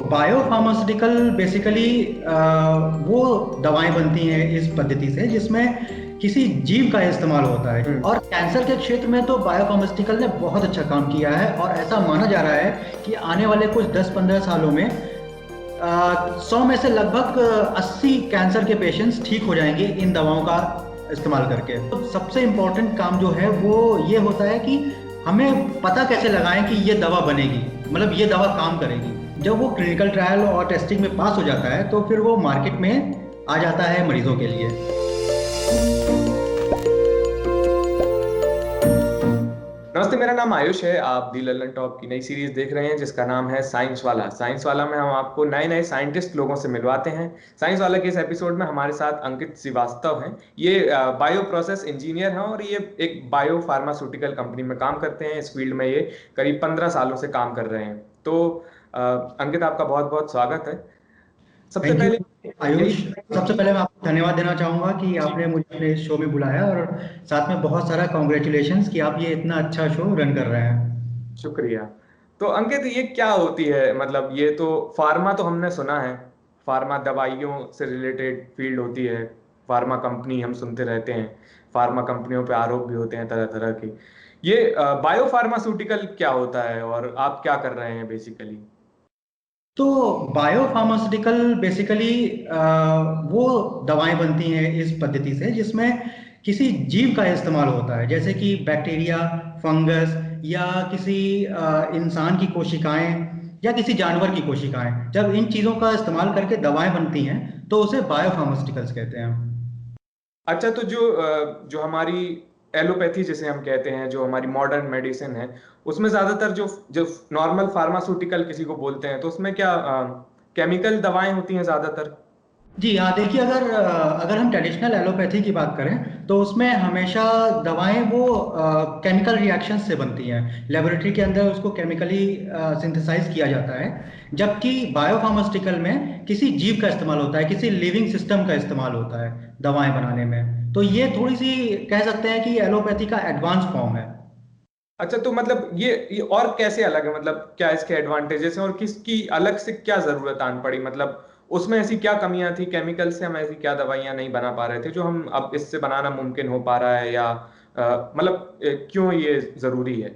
Biopharmaceutical basically वो दवाएं बनती हैं इस पद्धति से जिसमें किसी जीव का इस्तेमाल होता है। और कैंसर के क्षेत्र में तो बायोफार्मास्यूटिकल ने बहुत अच्छा काम किया है और ऐसा माना जा रहा है कि आने वाले कुछ 10-15 सालों में 100 में से लगभग 80 कैंसर के पेशेंट्स ठीक हो जाएंगे इन दवाओं का इस्तेमाल करके। तो सबसे इम्पोर्टेंट काम जो है वो ये होता है कि हमें पता कैसे लगाएं कि ये दवा बनेगी, मतलब ये दवा काम करेगी। जब वो क्लिनिकल ट्रायल और टेस्टिंग में पास हो जाता है तो फिर वो मार्केट में आ जाता है मरीजों के लिए। नमस्ते, मेरा नाम आयुष है। आप दी लल्लन टॉप की नई सीरीज देख रहे हैं जिसका नाम है साइंस वाला। साइंस वाला में हम आपको नए नए साइंटिस्ट लोगों से मिलवाते हैं। साइंस वाला के इस एपिसोड में हमारे साथ अंकित श्रीवास्तव हैं। ये बायो प्रोसेस इंजीनियर हैं और ये एक बायो फार्मास्यूटिकल कंपनी में काम करते हैं। इस फील्ड में ये करीब 15 सालों से काम कर रहे हैं। तो अंकित, आपका बहुत बहुत स्वागत है। सबसे थैंक यू पहले आयुष। यही सबसे पहले मैं आपको धन्यवाद देना चाहूँगा कि जी, आपने मुझे अपने शो में बुलाया और साथ में बहुत सारा कॉन्ग्रेचुलेशंस कि आप ये इतना अच्छा शो रन कर रहे हैं। शुक्रिया। तो अंकित, ये क्या होती है? मतलब ये तो फार्मा तो हमने सुना है, फार्मा दवाइयों से रिलेटेड फील्ड होती है। फार्मा कंपनी हम सुनते रहते हैं, फार्मा कंपनियों पे आरोप भी होते हैं तरह तरह के। ये बायो फार्मास्यूटिकल क्या होता है और आप क्या कर रहे हैं बेसिकली? तो बायोफार्मास्यूटिकल बेसिकली वो दवाएं बनती हैं इस पद्धति से जिसमें किसी जीव का इस्तेमाल होता है, जैसे कि बैक्टीरिया, फंगस या किसी इंसान की कोशिकाएं या किसी जानवर की कोशिकाएं। जब इन चीज़ों का इस्तेमाल करके दवाएं बनती हैं तो उसे बायोफार्मास्यूटिकल्स कहते हैं। अच्छा, तो जो हमारी एलोपैथी जिसे हम कहते हैं, जो हमारी मॉडर्न मेडिसिन है, उसमें ज्यादातर जो जो नॉर्मल फार्मास्यूटिकल किसी को बोलते हैं, तो उसमें क्या केमिकल दवाएं होती हैं ज्यादातर? जी हाँ, देखिए अगर हम ट्रेडिशनल एलोपैथी की बात करें तो उसमें हमेशा दवाएं वो केमिकल रिएक्शंस से बनती हैं। लेबोरेटरी के अंदर उसको केमिकली सिंथेसाइज किया जाता है, जबकि बायोफार्मास्यूटिकल में किसी जीव का इस्तेमाल होता है, किसी लिविंग सिस्टम का इस्तेमाल होता है दवाएं बनाने में। तो ये थोड़ी सी कह सकते हैं कि एलोपैथी का एडवांस फॉर्म है। अच्छा, तो मतलब ये और कैसे अलग है? मतलब क्या इसके एडवांटेजेस हैं और किसकी अलग से क्या जरूरत आन पड़ी? मतलब उसमें ऐसी क्या कमियां थी, केमिकल से हम ऐसी क्या दवाइयां नहीं बना पा रहे थे जो हम अब इससे बनाना मुमकिन हो पा रहा है, या मतलब क्यों ये जरूरी है?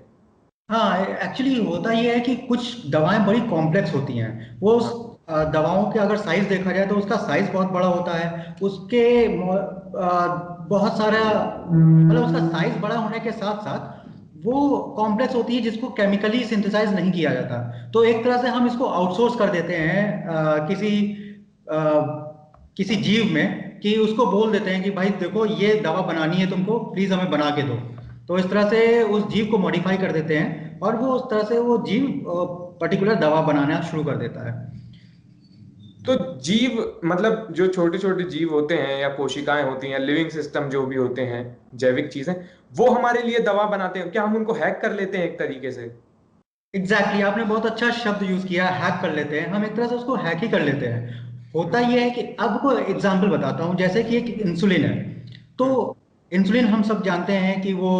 हाँ, एक्चुअली होता ये है कि कुछ दवाएं बड़ी कॉम्प्लेक्स होती हैं। वो उस हाँ। दवाओं के अगर साइज देखा जाए तो उसका साइज बहुत बड़ा होता है। उसके बहुत सारा मतलब उसका साइज बड़ा होने के साथ साथ वो कॉम्प्लेक्स होती है जिसको केमिकली सिंथेसाइज नहीं किया जाता। तो एक तरह से हम इसको आउटसोर्स कर देते हैं अ, किसी जीव में, कि उसको बोल देते हैं कि भाई देखो ये दवा बनानी है तुमको, प्लीज हमें बना के दो। तो इस तरह से उस जीव को मॉडिफाई कर देते हैं और वो उस तरह से वो जीव पर्टिकुलर दवा बनाना शुरू कर देता है। तो जीव मतलब जो छोटे छोटे जीव होते हैं या कोशिकाएं होती हैं, लिविंग सिस्टम जो भी होते हैं, जैविक चीजें, वो हमारे लिए दवा बनाते हैं? क्या हम उनको हैक कर लेते हैं एक तरीके से? एग्जैक्टली आपने बहुत अच्छा शब्द यूज किया, हैक कर लेते हैं। हम एक तरह से उसको हैक ही कर लेते हैं। होता हम्म। यह है कि अब को एग्जाम्पल बताता हूँ, जैसे कि एक इंसुलिन है। तो हम्म। इंसुलिन हम सब जानते हैं कि वो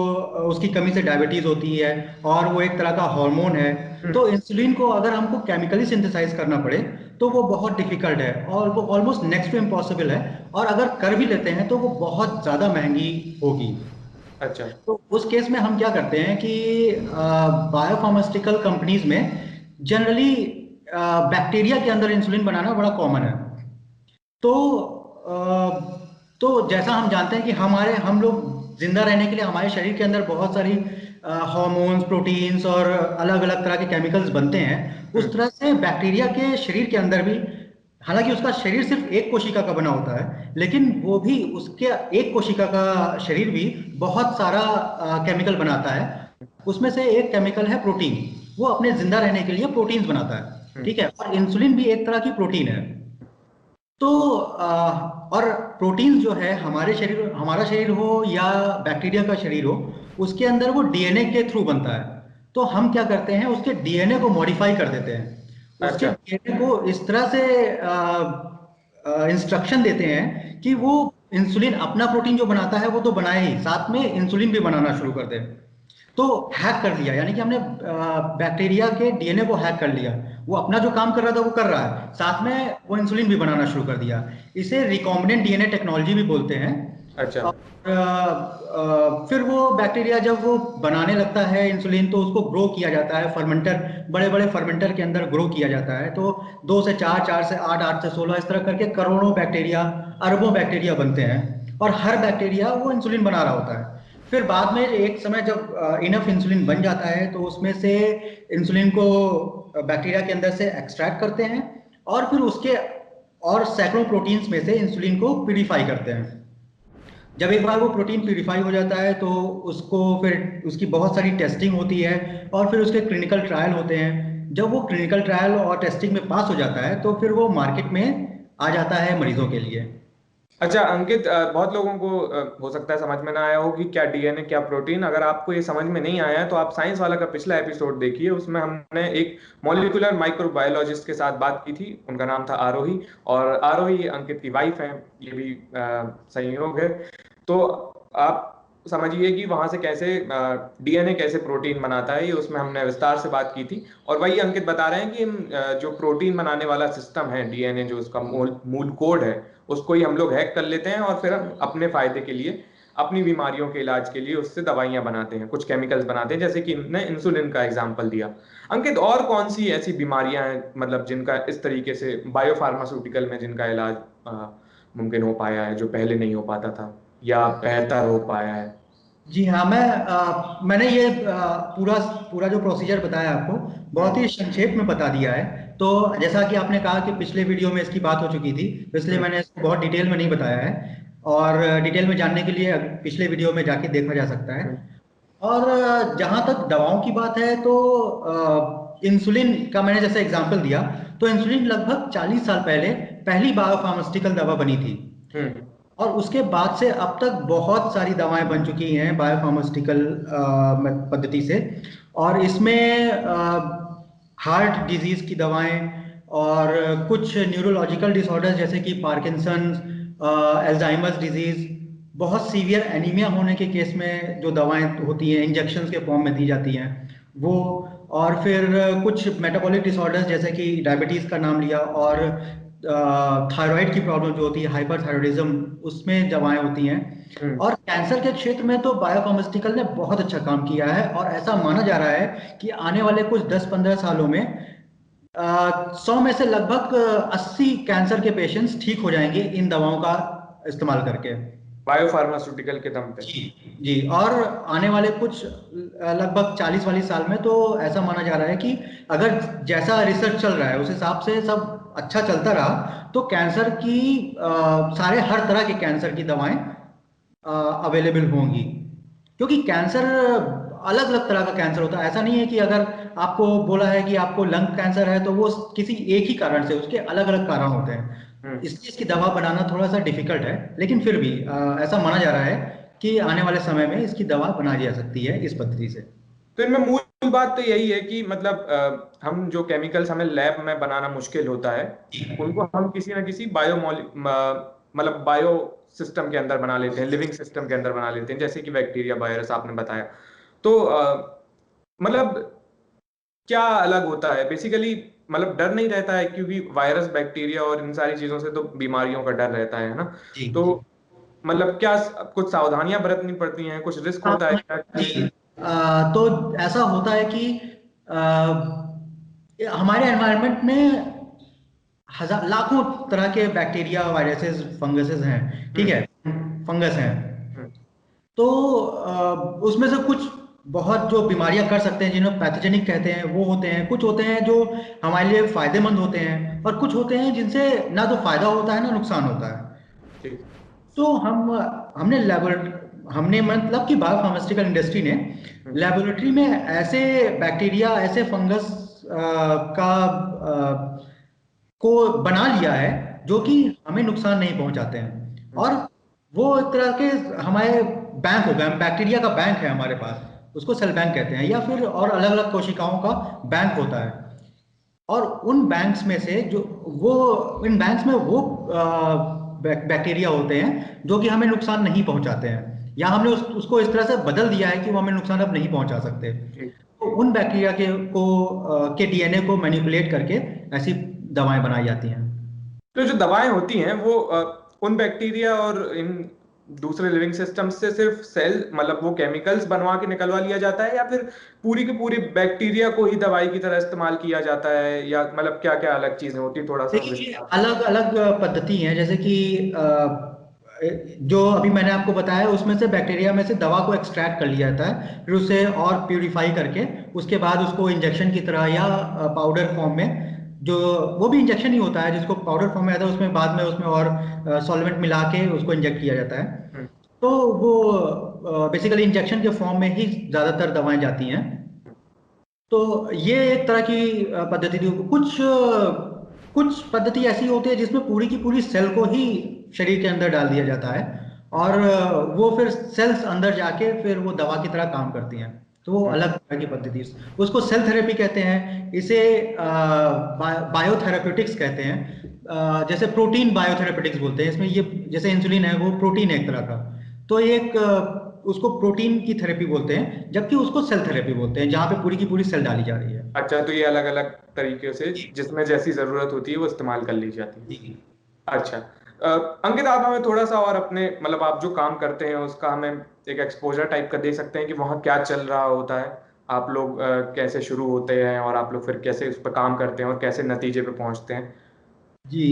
उसकी कमी से डायबिटीज होती है और वो एक तरह का हार्मोन है। तो हम्म। इंसुलिन को अगर हमको केमिकली सिंथेसाइज करना पड़े तो वो बहुत डिफिकल्ट है और वो ऑलमोस्ट नेक्स्ट टू इम्पॉसिबल है। और अगर कर भी लेते हैं तो वो बहुत ज़्यादा महंगी होगी। अच्छा। तो उस केस में हम क्या करते हैं कि बायोफार्मास्यूटिकल कंपनीज में जनरली बैक्टीरिया के अंदर इंसुलिन बनाना बड़ा कॉमन है। तो तो जैसा हम जानते हैं कि हम लोग जिंदा रहने के लिए हमारे शरीर के अंदर बहुत सारी हार्मोन्स, प्रोटीन्स और अलग अलग तरह के केमिकल्स बनते हैं। उस हम्म। तरह से बैक्टीरिया के शरीर के अंदर भी, हालांकि उसका शरीर सिर्फ एक कोशिका का बना होता है, लेकिन वो भी उसके एक कोशिका का शरीर भी बहुत सारा केमिकल बनाता है। उसमें से एक केमिकल है प्रोटीन। वो अपने जिंदा रहने के लिए प्रोटीन्स बनाता है, हम्म। ठीक है। और इंसुलिन भी एक तरह की प्रोटीन है। तो और प्रोटीन जो है, हमारा शरीर हो या बैक्टीरिया का शरीर हो, उसके अंदर वो डीएनए के थ्रू बनता है। तो हम क्या करते हैं, उसके डीएनए को मॉडिफाई कर देते हैं। उसके अच्छा। डीएनए को इस तरह से इंस्ट्रक्शन देते हैं कि वो इंसुलिन अपना प्रोटीन जो बनाता है वो तो बनाए ही, साथ में इंसुलिन भी बनाना शुरू कर दे। तो हैक कर दिया, यानी कि हमने बैक्टीरिया के डीएनए को हैक कर लिया। वो अपना जो काम कर रहा था वो कर रहा है, साथ में वो इंसुलिन भी बनाना शुरू कर दिया। इसे रिकॉम्बिनेंट डीएनए टेक्नोलॉजी भी बोलते हैं। अच्छा। और फिर वो बैक्टीरिया जब वो बनाने लगता है इंसुलिन, तो उसको ग्रो किया जाता है फर्मेंटर, बड़े बड़े फर्मेंटर के अंदर ग्रो किया जाता है। तो 2 से 4, 4 से 8, 8 से 16, इस तरह करके करोड़ों बैक्टीरिया, अरबों बैक्टीरिया बनते हैं, और हर बैक्टीरिया वो इंसुलिन बना रहा होता है। फिर बाद में एक समय जब इनफ इंसुलिन बन जाता है, तो उसमें से इंसुलिन को बैक्टीरिया के अंदर से एक्सट्रैक्ट करते हैं, और फिर उसके और सैकड़ों प्रोटीन्स में से इंसुलिन को प्यूरिफाई करते हैं। जब एक बार वो प्रोटीन प्यूरिफाई हो जाता है, तो उसको फिर उसकी बहुत सारी टेस्टिंग होती है, और फिर उसके क्लिनिकल ट्रायल होते हैं। जब वो क्लिनिकल ट्रायल और टेस्टिंग में पास हो जाता है, तो फिर वो मार्केट में आ जाता है मरीजों के लिए। अच्छा अंकित, बहुत लोगों को हो सकता है समझ में ना आया हो कि क्या डीएनए क्या प्रोटीन। अगर आपको ये समझ में नहीं आया है तो आप साइंस वाला का पिछला एपिसोड देखिए, उसमें हमने एक मॉलिक्यूलर माइक्रोबायोलॉजिस्ट के साथ बात की थी। उनका नाम था आरोही, और आरोही अंकित की वाइफ है। ये भी संयोग है। तो आप समझिए कि वहां से कैसे डीएनए कैसे प्रोटीन बनाता है, ये उसमें हमने विस्तार से बात की थी। और वही अंकित बता रहे हैं कि जो प्रोटीन बनाने वाला सिस्टम है डीएनए, जो उसका मूल मूल कोड है, उसको ही हम लोग हैक कर लेते हैं, और फिर हम अपने फायदे के लिए, अपनी बीमारियों के इलाज के लिए उससे दवाइयां बनाते हैं, कुछ केमिकल्स बनाते हैं, जैसे कि इनने इंसुलिन का एग्जांपल दिया। अंकित, और कौन सी ऐसी बीमारियां हैं मतलब जिनका इस तरीके से बायोफार्मास्यूटिकल में जिनका इलाज मुमकिन हो पाया है, जो पहले नहीं हो पाता था या बेहतर हो पाया है? जी हाँ, मैंने ये पूरा पूरा जो प्रोसीजर बताया आपको, बहुत ही हम्म। संक्षेप में बता दिया है। तो जैसा कि आपने कहा कि पिछले वीडियो में इसकी बात हो चुकी थी, तो इसलिए हम्म। मैंने इसको बहुत डिटेल में नहीं बताया है। और डिटेल में जानने के लिए पिछले वीडियो में जाके देखा जा सकता है। हम्म। और जहाँ तक दवाओं की बात है, तो इंसुलिन का मैंने जैसे एग्जांपल दिया, तो इंसुलिन लगभग 40 साल पहले पहली बायोफार्मास्यूटिकल दवा बनी थी। हम्म। और उसके बाद से अब तक बहुत सारी दवाएं बन चुकी हैं बायोफार्मास्यूटिकल पद्धति से। और इसमें हार्ट डिजीज की दवाएं, और कुछ न्यूरोलॉजिकल डिसऑर्डर्स जैसे कि पार्किंसंस, अल्जाइमर्स डिजीज, बहुत सीवियर एनीमिया होने के केस में जो दवाएं होती हैं इंजेक्शन के फॉर्म में दी जाती हैं वो। और फिर कुछ मेटाबॉलिक डिसऑर्डर्स जैसे कि डायबिटीज का नाम लिया, और थायराइड की प्रॉब्लम जो होती है हाइपरथायरॉयडिज्म, उसमें दवाएं होती हैं। हम्म। और कैंसर के क्षेत्र में तो बायोफार्मास्यूटिकल ने बहुत अच्छा काम किया है, और ऐसा माना जा रहा है कि आने वाले कुछ 10-15 सालों में 100 में से लगभग 80 कैंसर के पेशेंट्स ठीक हो जाएंगे इन दवाओं का इस्तेमाल करके। बायोफार्मास्यूटिकल के दम पे। जी जी। और आने वाले कुछ लगभग 40-40 साल में तो ऐसा माना जा रहा है कि अगर जैसा रिसर्च चल रहा है उस हिसाब से सब अच्छा चलता रहा, तो कैंसर की सारे हर तरह के कैंसर की दवाएं अवेलेबल होंगी। क्योंकि कैंसर अलग अलग तरह का कैंसर होता है। ऐसा नहीं है कि अगर आपको बोला है कि आपको लंग कैंसर है, तो वो किसी एक ही कारण से, उसके अलग अलग कारण होते हैं। हम्म। इसलिए इसकी दवा बनाना थोड़ा सा डिफिकल्ट है, लेकिन फिर भी ऐसा माना जा रहा है कि आने वाले समय में इसकी दवा बनाई जा सकती है इस पद्धति से। तो इनमें मूल बात तो यही है कि मतलब हम जो केमिकल्स हमें लैब में बनाना मुश्किल होता है, उनको हम किसी ना किसी मतलब बायो सिस्टम के अंदर बना लेते हैं, लिविंग सिस्टम के अंदर बना लेते हैं, जैसे कि बैक्टीरिया, वायरस आपने बताया। तो मतलब क्या अलग होता है बेसिकली? मतलब डर नहीं रहता है, क्योंकि वायरस, बैक्टीरिया और इन सारी चीजों से तो बीमारियों का डर रहता है ना? जी तो जी। मतलब क्या कुछ सावधानियां बरतनी पड़ती हैं, कुछ रिस्क होता है क्या? जी। तो ऐसा होता है कि हमारे एनवायरनमेंट में हजार लाखों तरह के बैक्टीरिया, वायरसेस, फंगसेस हैं। ठीक हम्म। है, फंगस हैं। हम्म। तो उसमें से कुछ बहुत जो बीमारियां कर सकते हैं, जिन्हें पैथोजेनिक कहते हैं, वो होते हैं। कुछ होते हैं जो हमारे लिए फायदेमंद होते हैं, और कुछ होते हैं जिनसे ना तो फायदा होता है ना नुकसान होता है। ठीक। तो हमने मतलब कि बायोफार्मास्यूटिकल इंडस्ट्री ने हम्म। लेबोरेटरी में ऐसे बैक्टीरिया, ऐसे फंगस का को बना लिया है जो कि हमें नुकसान नहीं पहुंचाते हैं। हम्म। और वो एक तरह के हमारे बैंक हो गए, बैक्टीरिया का बैंक है हमारे पास, उसको सेल बैंक कहते हैं, या फिर और अलग अलग कोशिकाओं का बैंक होता है। और उन बैंक्स में से जो वो इन बैंक्स में वो बैक्टीरिया होते हैं जो कि हमें नुकसान नहीं पहुंचाते हैं। या हमने उसको इस तरह से बदल दिया है कि वो हमें नुकसान अब नहीं पहुंचा सकते। जी। तो उन बैक्टीरिया के डीएनए को मैनिपुलेट करके ऐसी दवाएं बनाई जाती हैं। तो जो दवाएं होती हैं वो उन बैक्टीरिया और इन दूसरे लिविंग सिस्टम्स से सिर्फ सेल मतलब वो केमिकल्स बनवा के निकलवा लिया जाता है, या फिर पूरी की पूरी बैक्टीरिया को ही दवाई की तरह इस्तेमाल किया जाता है, या मतलब क्या क्या अलग चीजें होती है, थोड़ा सा देखिए, विस्तार। अलग अलग पद्धति हैं, जैसे कि जो अभी मैंने आपको बताया उसमें से बैक्टीरिया में से दवा को एक्सट्रैक्ट कर लिया जाता है, फिर उसे और प्यूरिफाई करके उसके बाद उसको इंजेक्शन की तरह या पाउडर फॉर्म में, जो वो भी इंजेक्शन ही होता है, जिसको पाउडर फॉर्म में आता है उसमें बाद में उसमें और सॉल्वेंट मिला के उसको इंजेक्ट किया जाता है। हम्म। तो वो बेसिकली इंजेक्शन के फॉर्म में ही ज्यादातर दवाएं जाती हैं। तो ये एक तरह की पद्धति थी। कुछ पद्धति ऐसी होती है जिसमें पूरी की पूरी सेल को ही शरीर के अंदर डाल दिया जाता है, और वो फिर सेल्स अंदर जाके फिर वो दवा की तरह काम करती हैं। तो वो हम्म। अलग तरह की पद्धति, उसको सेल थेरेपी कहते हैं, इसे बायोथेरेप्यूटिक्स कहते हैं। जैसे प्रोटीन बायोथेरेप्यूटिक्स बोलते हैं इसमें, ये जैसे इंसुलिन है वो प्रोटीन है एक तरह का, तो एक उसको प्रोटीन की थेरेपी बोलते हैं, जबकि उसको सेल थेरेपी बोलते हैं जहाँ पे पूरी की पूरी सेल डाली जा रही है। अच्छा, तो ये अलग अलग तरीके से जिसमें जैसी जरूरत होती है वो इस्तेमाल कर ली जाती है। जी। अच्छा। अंकित, आप हमें थोड़ा सा और अपने मतलब आप जो काम करते हैं उसका हमें एक एक्सपोजर टाइप का दे सकते हैं कि वहाँ क्या चल रहा होता है, आप लोग कैसे शुरू होते हैं और आप लोग फिर कैसे उस पर काम करते हैं और कैसे नतीजे पे पहुंचते हैं। जी,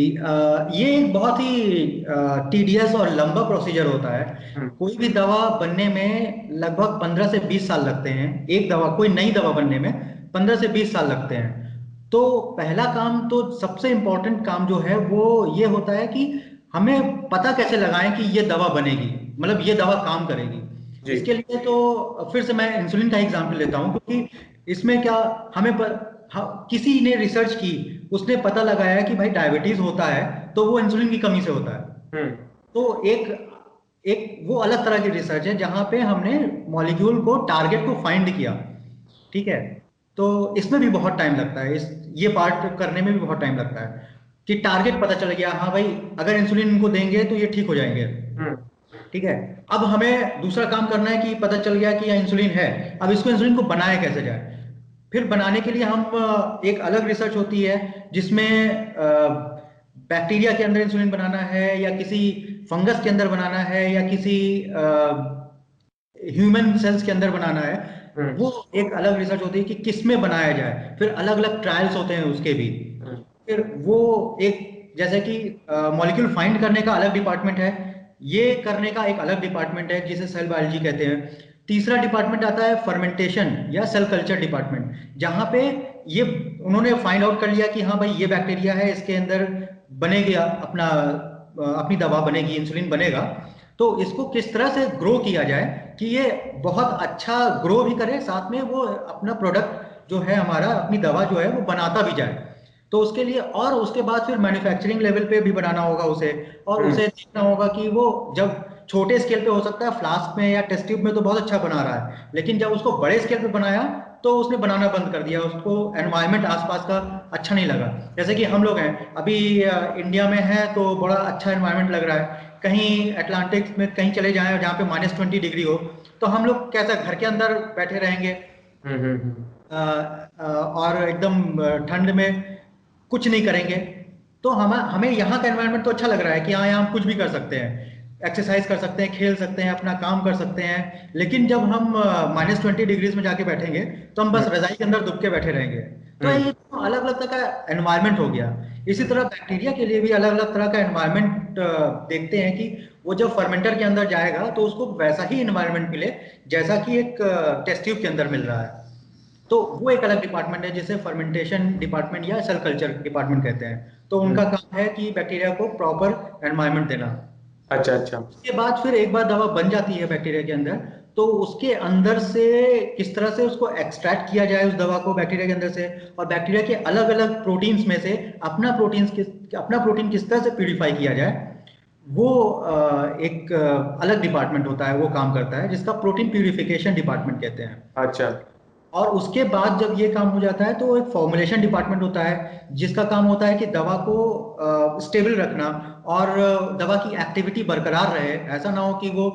ये एक बहुत ही टीडियस और लंबा प्रोसीजर होता है। हम्म। कोई भी दवा बनने में लगभग 15 से 20 साल लगते हैं। एक दवा, कोई नई दवा बनने में 15 से 20 साल लगते हैं। तो पहला काम, तो सबसे इम्पोर्टेंट काम जो है वो ये होता है कि हमें पता कैसे लगाएं कि ये दवा बनेगी, मतलब ये दवा काम करेगी। जी। इसके लिए तो फिर से मैं इंसुलिन का एग्जांपल लेता हूँ, क्योंकि इसमें क्या, किसी ने रिसर्च की, उसने पता लगाया कि भाई डायबिटीज होता है तो वो इंसुलिन की कमी से होता है। हम्म। तो एक एक वो अलग तरह की रिसर्च है जहां पे हमने मॉलिक्यूल को, टारगेट को फाइंड किया। ठीक है। तो इसमें भी बहुत टाइम लगता है, ये पार्ट करने में भी बहुत टाइम लगता है कि टारगेट पता चल गया, हाँ भाई अगर इंसुलिन इनको देंगे तो ये ठीक हो जाएंगे। हम्म। ठीक है। अब हमें दूसरा काम करना है कि पता चल गया कि यह इंसुलिन है, अब इसको, इंसुलिन को बनाया कैसे जाए। फिर बनाने के लिए हम एक अलग रिसर्च होती है जिसमें बैक्टीरिया के अंदर इंसुलिन बनाना है, या किसी फंगस के अंदर बनाना है, या किसी ह्यूमन सेल्स के अंदर बनाना है। हम्म। वो एक अलग रिसर्च होती है कि किस में बनाया जाए, फिर अलग अलग ट्रायल्स होते हैं उसके भी। हम्म। फिर वो एक, जैसे कि मॉलिक्यूल फाइंड करने का अलग डिपार्टमेंट है, ये करने का एक अलग डिपार्टमेंट है जिसे सेल बायोलॉजी कहते हैं। तीसरा डिपार्टमेंट आता है फर्मेंटेशन या सेल कल्चर डिपार्टमेंट, जहां पे ये उन्होंने फाइंड आउट कर लिया कि हाँ भाई ये बैक्टीरिया है, इसके अंदर बनेगी अपनी दवा बनेगी, इंसुलिन बनेगा। तो इसको किस तरह से ग्रो किया जाए कि ये बहुत अच्छा ग्रो भी करे, साथ में वो अपना प्रोडक्ट जो है हमारा, अपनी दवा जो है वो बनाता भी जाए। तो उसके लिए, और उसके बाद फिर मैन्युफैक्चरिंग लेवल पे भी बनाना होगा उसे, और हम्म। उसे देखना होगा कि वो जब छोटे स्केल पे हो सकता है, फ्लास्क में या टेस्ट ट्यूब में तो बहुत अच्छा बना रहा है, लेकिन जब उसको बड़े स्केल पे बनाया तो उसने बनाना बंद कर दिया, उसको एनवायरनमेंट आसपास का अच्छा नहीं लगा। जैसे कि हम लोग हैं अभी इंडिया में हैं तो बड़ा अच्छा एनवायरनमेंट लग रहा है, कहीं अटलांटिक में कहीं चले जाएं जहाँ पे -20 डिग्री हो, तो हम लोग कैसा घर के अंदर बैठे रहेंगे, हम्म। हम्म। और एकदम ठंड में कुछ नहीं करेंगे। तो हमें हमें यहाँ का एनवायरनमेंट तो अच्छा लग रहा है कि हाँ यहाँ हम कुछ भी कर सकते हैं, एक्सरसाइज कर सकते हैं, खेल सकते हैं, अपना काम कर सकते हैं। लेकिन जब हम -20 डिग्रीज में जाके बैठेंगे तो हम बस हम्म। रजाई के अंदर दुब के बैठे रहेंगे। तो हम्म। ये तो अलग अलग तरह का एनवायरनमेंट हो गया। इसी तरह बैक्टीरिया के लिए भी अलग अलग तरह का एनवायरनमेंट देखते हैं कि वो जब फर्मेंटर के अंदर जाएगा तो उसको वैसा ही एनवायरनमेंट मिले जैसा कि एक टेस्ट ट्यूब के अंदर मिल रहा है। तो वो एक अलग डिपार्टमेंट है जिसे फर्मेंटेशन डिपार्टमेंट या सेल कल्चर डिपार्टमेंट कहते हैं। तो उनका हम्म। काम है कि बैक्टीरिया को प्रॉपर एनवायरनमेंट देना। अच्छा अच्छा। उसके बाद फिर एक बार दवा बन जाती है बैक्टीरिया के अंदर, तो उसके अंदर से किस तरह से उसको एक्सट्रैक्ट किया जाए उस दवा को बैक्टीरिया के अंदर से, और बैक्टीरिया के अलग अलग प्रोटीन्स में से अपना प्रोटीन किस तरह से प्यूरिफाई किया जाए, वो एक अलग डिपार्टमेंट होता है, वो काम करता है, जिसका प्रोटीन प्यूरिफिकेशन डिपार्टमेंट कहते हैं। अच्छा। और उसके बाद जब ये काम हो जाता है तो एक फॉर्मुलेशन डिपार्टमेंट होता है जिसका काम होता है कि दवा को स्टेबल रखना, और दवा की एक्टिविटी बरकरार रहे। ऐसा ना हो कि वो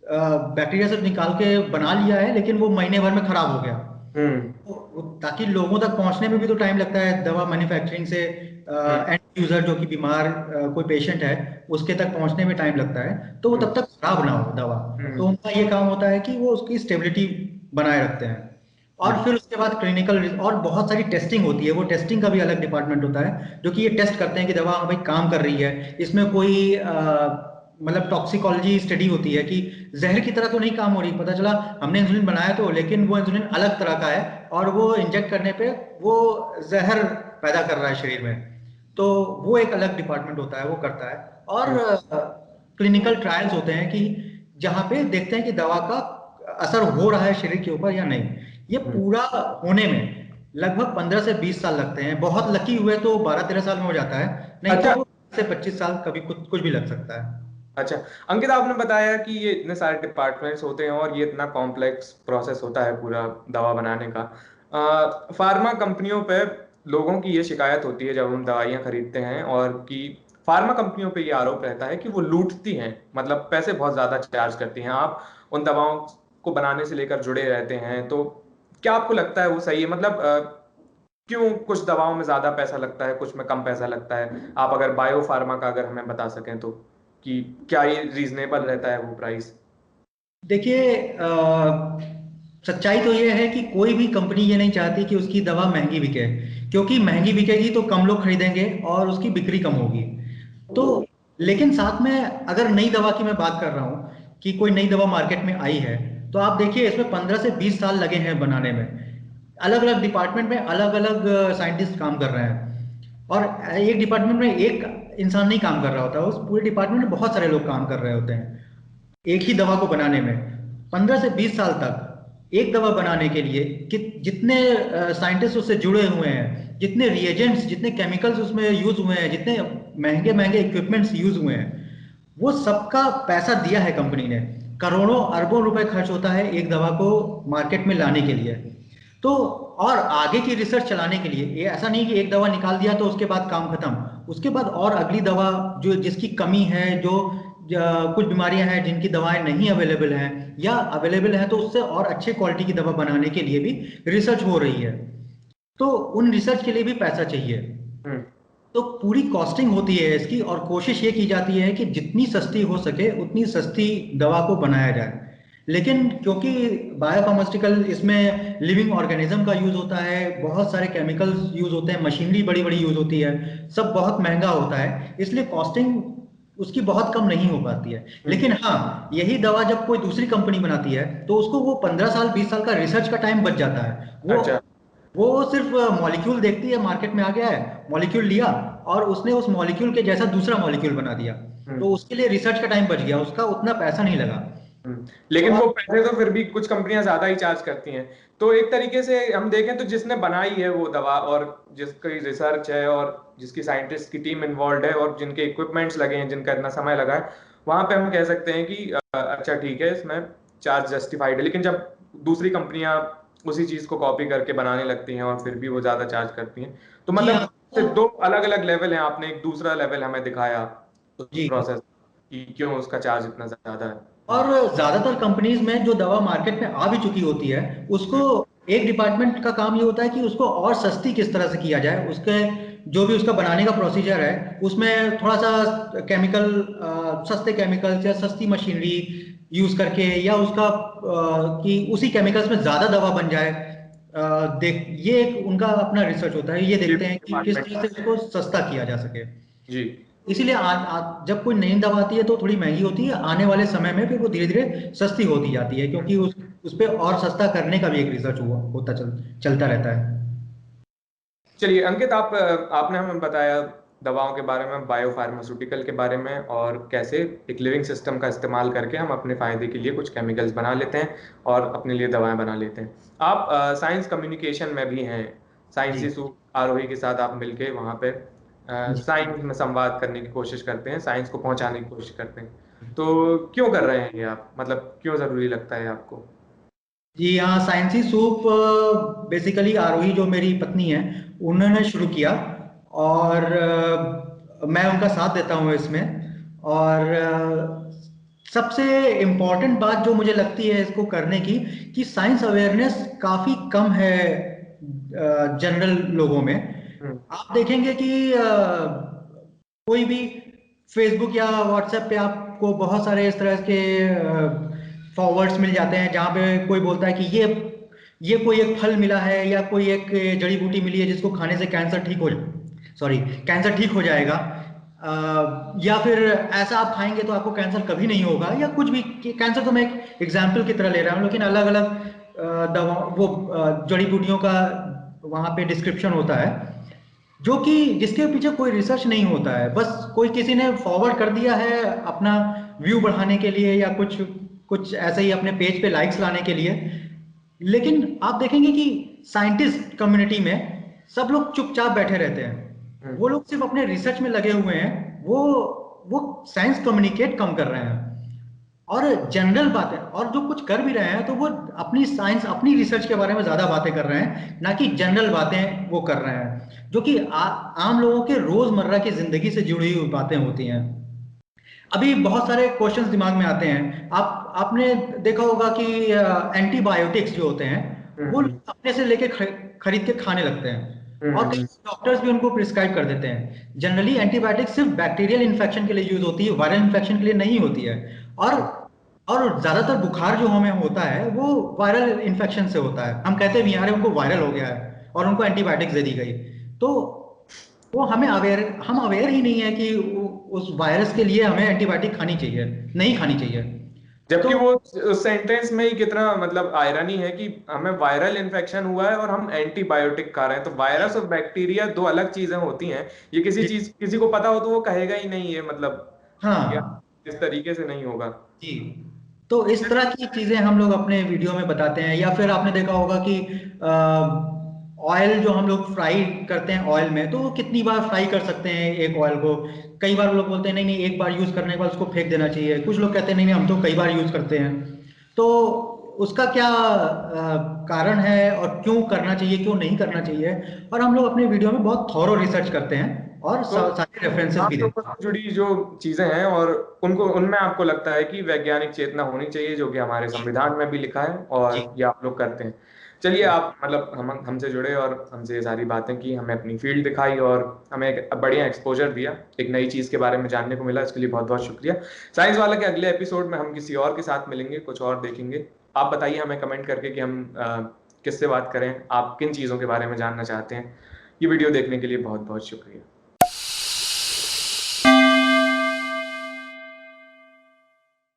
बैक्टीरिया से निकाल के बना लिया है, लेकिन वो महीने भर में खराब हो गया। हम्म। ताकि लोगों तक पहुंचने में भी तो टाइम लगता है, दवा मैन्युफैक्चरिंग से हम्म। एंड यूजर जो कि बीमार कोई पेशेंट है उसके तक पहुंचने में टाइम लगता है, तो वो हम्म। तब तक खराब ना हो दवा। तो हम्म। उनका ये काम होता है कि वो उसकी स्टेबिलिटी बनाए रखते हैं। और हम्म। फिर उसके बाद क्लिनिकल और बहुत सारी टेस्टिंग होती है, वो टेस्टिंग का भी अलग डिपार्टमेंट होता है जो कि ये टेस्ट करते हैं कि दवा हाँ भाई काम कर रही है, इसमें कोई मतलब टॉक्सिकोलॉजी स्टडी होती है कि जहर की तरह तो नहीं काम हो रही। पता चला हमने इंसुलिन बनाया तो, लेकिन वो इंसुलिन अलग तरह का है और वो इंजेक्ट करने पे वो जहर पैदा कर रहा है शरीर में, तो वो एक अलग डिपार्टमेंट होता है, वो करता है। हम्म। और क्लिनिकल ट्रायल्स होते हैं कि जहाँ पे देखते हैं कि दवा का असर हो रहा है शरीर के ऊपर या नहीं। ये हम्म। पूरा होने में लगभग 15 से 20 साल लगते हैं, बहुत लकी हुए तो 12-13 साल में हो जाता है, नहीं अच्छा। तो से 25 साल कभी कुछ कुछ भी लग सकता है। अच्छा, अंकित आपने बताया कि ये इतने सारे डिपार्टमेंट्स होते हैं और ये इतना कॉम्प्लेक्स प्रोसेस होता है पूरा दवा बनाने का। फार्मा कंपनियों पे लोगों की ये शिकायत होती है जब हम दवाइयाँ खरीदते हैं, और कि फार्मा कंपनियों पे ये आरोप रहता है कि वो लूटती हैं, मतलब पैसे बहुत ज़्यादा चार्ज करती हैं। आप उन दवाओं को बनाने से लेकर जुड़े रहते हैं, तो क्या आपको लगता है वो सही है? मतलब क्यों कुछ दवाओं में ज़्यादा पैसा लगता है, कुछ में कम पैसा लगता है? आप अगर बायो फार्मा का अगर हमें बता सकें तो, कि क्या ये रीजनेबल रहता है वो प्राइस? देखिए, सच्चाई तो ये है कि कोई भी कंपनी ये नहीं चाहती कि उसकी दवा महंगी बिके, क्योंकि महंगी बिकेगी तो कम लोग खरीदेंगे और उसकी बिक्री कम होगी। तो लेकिन साथ में अगर नई दवा की मैं बात कर रहा हूँ कि कोई नई दवा मार्केट में आई है, तो आप देखिए इसमें 15 से 20 साल लगे हैं बनाने में। अलग अलग डिपार्टमेंट में अलग अलग साइंटिस्ट काम कर रहे हैं, और एक डिपार्टमेंट में एक इंसान नहीं काम कर रहा होता, उस पूरे डिपार्टमेंट में बहुत सारे लोग काम कर रहे होते हैं एक ही दवा को बनाने में। 15 से 20 साल तक एक दवा बनाने के लिए कि जितने साइंटिस्ट उससे जुड़े हुए हैं, जितने रिएजेंट्स, जितने केमिकल्स उसमें यूज हुए हैं, जितने महंगे महंगे इक्विपमेंट्स यूज हुए हैं, वो सबका पैसा दिया है कंपनी ने। करोड़ों अरबों रुपए खर्च होता है एक दवा को मार्केट में लाने के लिए। तो और आगे की रिसर्च चलाने के लिए, ये ऐसा नहीं कि एक दवा निकाल दिया तो उसके बाद काम खत्म। उसके बाद और अगली दवा जो जिसकी कमी है, जो कुछ बीमारियां हैं जिनकी दवाएं नहीं अवेलेबल हैं या अवेलेबल हैं, तो उससे और अच्छे क्वालिटी की दवा बनाने के लिए भी रिसर्च हो रही है। तो उन रिसर्च के लिए भी पैसा चाहिए। हम्म। तो पूरी कॉस्टिंग होती है इसकी, और कोशिश ये की जाती है कि जितनी सस्ती हो सके उतनी सस्ती दवा को बनाया जाए। लेकिन क्योंकि बायोफार्मास्यूटिकल, इसमें लिविंग ऑर्गेनिज्म का यूज होता है, बहुत सारे केमिकल्स यूज होते हैं, मशीनरी बड़ी बड़ी यूज होती है, सब बहुत महंगा होता है, इसलिए कॉस्टिंग उसकी बहुत कम नहीं हो पाती है। हम्म। लेकिन हाँ, यही दवा जब कोई दूसरी कंपनी बनाती है तो उसको वो 15 साल 20 साल का रिसर्च का टाइम बच जाता है। अच्छा। वो सिर्फ मॉलिक्यूल देखती है, मार्केट में आ गया है, मॉलिक्यूल लिया और उसने उस मॉलिक्यूल के जैसा दूसरा मॉलिक्यूल बना दिया, तो हम्म। उसके लिए रिसर्च का टाइम बच गया, उसका उतना पैसा नहीं लगा। लेकिन और वो पैसे तो फिर भी कुछ कंपनियां ज्यादा ही चार्ज करती हैं। तो एक तरीके से हम देखें तो जिसने बनाई है वो दवा, और जिसकी रिसर्च है, और जिसकी साइंटिस्ट की टीम इन्वॉल्व है, और जिनके इक्विपमेंट्स लगे हैं, जिनका इतना समय लगा है, वहां पे हम कह सकते हैं कि अच्छा ठीक है, इसमें चार्ज जस्टिफाइड है। लेकिन जब दूसरी कंपनियां उसी चीज को कॉपी करके बनाने लगती हैं और फिर भी वो ज्यादा चार्ज करती हैं, तो जी मतलब हाँ। दो अलग अलग लेवल हैं। आपने एक दूसरा लेवल हमें दिखाया उस जी, प्रोसेस कि क्यों उसका चार्ज इतना ज्यादा है। और ज्यादातर कंपनीज में जो दवा मार्केट में आ भी चुकी होती है, उसको हम्म। एक डिपार्टमेंट का काम ये होता है कि उसको और सस्ती किस तरह से किया जाए, उसके जो भी उसका बनाने का प्रोसीजर है उसमें थोड़ा सा केमिकल, सस्ते केमिकल्स या सस्ती मशीनरी यूज करके, या उसका कि उसी केमिकल्स में ज्यादा दवा बन जाए। देख, ये एक उनका अपना रिसर्च होता है, ये ये देखते हैं कि किस डिपार्टमेंट। तरह से उसको सस्ता किया जा सके। जी। इसीलिए जब कोई नई दवा आती है तो थोड़ी महंगी होती है, आने वाले समय में फिर वो धीरे धीरे सस्ती होती जाती है, क्योंकि उस पे और सस्ता करने का भी एक रिसर्च हुआ होता चलता रहता है। चलिए अंकित, आपने हमें बताया दवाओं के बारे में, बायो फार्मास्यूटिकल के बारे में, और कैसे एक लिविंग सिस्टम का इस्तेमाल करके हम अपने फायदे के लिए कुछ केमिकल्स बना लेते हैं और अपने लिए दवाएं बना लेते हैं। आप साइंस कम्युनिकेशन में भी हैं, जी। साइंसी सू आरोही के साथ आप मिलके वहाँ पे जी। साइंस में संवाद करने की कोशिश करते हैं, साइंस को पहुंचाने की कोशिश करते हैं। तो क्यों कर रहे हैं ये आप? मतलब क्यों जरूरी लगता है आपको? जी हाँ, साइंसी सूप बेसिकली आरोही जो मेरी पत्नी है उन्होंने शुरू किया, और मैं उनका साथ देता हूँ इसमें। और सबसे इम्पोर्टेंट बात जो मुझे लगती है इसको करने की, कि साइंस अवेयरनेस काफी कम है जनरल लोगों में। हम्म। आप देखेंगे कि कोई भी फेसबुक या व्हाट्सएप पे आपको बहुत सारे इस तरह के फॉरवर्ड्स मिल जाते हैं जहाँ पे कोई बोलता है कि ये कोई एक फल मिला है या कोई एक जड़ी बूटी मिली है जिसको खाने से कैंसर ठीक हो जाएगा। या फिर ऐसा आप खाएंगे तो आपको कैंसर कभी नहीं होगा, या कुछ भी। कैंसर तो मैं एक एग्जाम्पल की तरह ले रहा हूँ, लेकिन अलग अलग दवा वो जड़ी बूटियों का वहाँ पे डिस्क्रिप्शन होता है, जो कि जिसके पीछे कोई रिसर्च नहीं होता है, बस कोई किसी ने फॉरवर्ड कर दिया है अपना व्यू बढ़ाने के लिए, या कुछ कुछ ऐसे ही अपने पेज पे लाइक्स लाने के लिए। लेकिन आप देखेंगे कि साइंटिस्ट कम्युनिटी में सब लोग चुपचाप बैठे रहते हैं। वो लोग सिर्फ अपने रिसर्च में लगे हुए हैं। वो साइंस कम्युनिकेट कम कर रहे हैं, और जनरल बातें, और जो कुछ कर भी रहे हैं तो वो अपनी साइंस अपनी रिसर्च के बारे में ज्यादा बातें कर रहे हैं, ना कि जनरल बातें वो कर रहे हैं जो कि आम लोगों के रोजमर्रा की जिंदगी से जुड़ी हुई बातें होती हैं। अभी बहुत सारे क्वेश्चंस दिमाग में आते हैं। आपने देखा होगा कि एंटीबायोटिक्स जो होते हैं वो हम्म। लोग अपने से लेके खरीद के खाने लगते हैं, और कई हम्म। डॉक्टर्स भी उनको प्रिस्क्राइब कर देते हैं। जनरली एंटीबायोटिक सिर्फ बैक्टीरियल इन्फेक्शन के लिए यूज होती है, वायरल इन्फेक्शन के लिए नहीं होती है। और और ज्यादातर बुखार जो हमें होता है वो वायरल इन्फेक्शन से होता है। हम कहते भी हैं, अरे उनको वायरल हो गया है, और उनको एंटीबायोटिक्स दे दी गई। तो वो हम अवेयर ही नहीं है कि उस वायरस के लिए हमें एंटीबायोटिक खानी चाहिए, नहीं खानी चाहिए। तो जबकि वो उस सेंटेंस में ही कितना मतलब आयरनी है कि हमें वायरल इन्फेक्शन हुआ है और हम एंटीबायोटिक खा रहे हैं। तो वायरस और बैक्टीरिया दो अलग चीजें होती हैं। ये किसी जी, चीज किसी को पता हो तो वो कहेगा ही नहीं, ये मतलब या हाँ इस तरीके से नहीं होगा। जी। तो इस तरह की चीजें हम लोग अपने वीडियो में बताते हैं। या फिर आपने देखा होगा कि ऑयल जो हम लोग फ्राई करते हैं ऑयल में, तो वो कितनी बार फ्राई कर सकते हैं एक ऑयल को। कई बार लोग बोलते हैं नहीं नहीं, एक बार यूज करने के बाद उसको फेंक देना चाहिए। कुछ लोग कहते हैं नहीं नहीं, हम तो कई बार यूज करते हैं। तो उसका क्या कारण है, और क्यों करना चाहिए, क्यों नहीं करना चाहिए। और हम लोग अपने वीडियो में बहुत थॉरो रिसर्च करते हैं, और तो सारे रेफरेंसेस भी आपके देते ऊपर हैं। से जुड़ी जो चीजें हैं और उनको उनमें आपको लगता है कि वैज्ञानिक चेतना होनी चाहिए, जो कि हमारे संविधान में भी लिखा है जी और ये आप लोग करते हैं। चलिए, जी आप मतलब हमसे जुड़े और हमसे ये सारी बातें की, हमें अपनी फील्ड दिखाई और हमें एक बढ़िया एक्सपोजर दिया, एक नई चीज के बारे में जानने को मिला। इसके लिए बहुत बहुत शुक्रिया। साइंस वाला के अगले एपिसोड में हम किसी और के साथ मिलेंगे, कुछ और देखेंगे। आप बताइए हमें कमेंट करके कि हम किससे बात करें, आप किन चीजों के बारे में जानना चाहते हैं। ये वीडियो देखने के लिए बहुत बहुत शुक्रिया।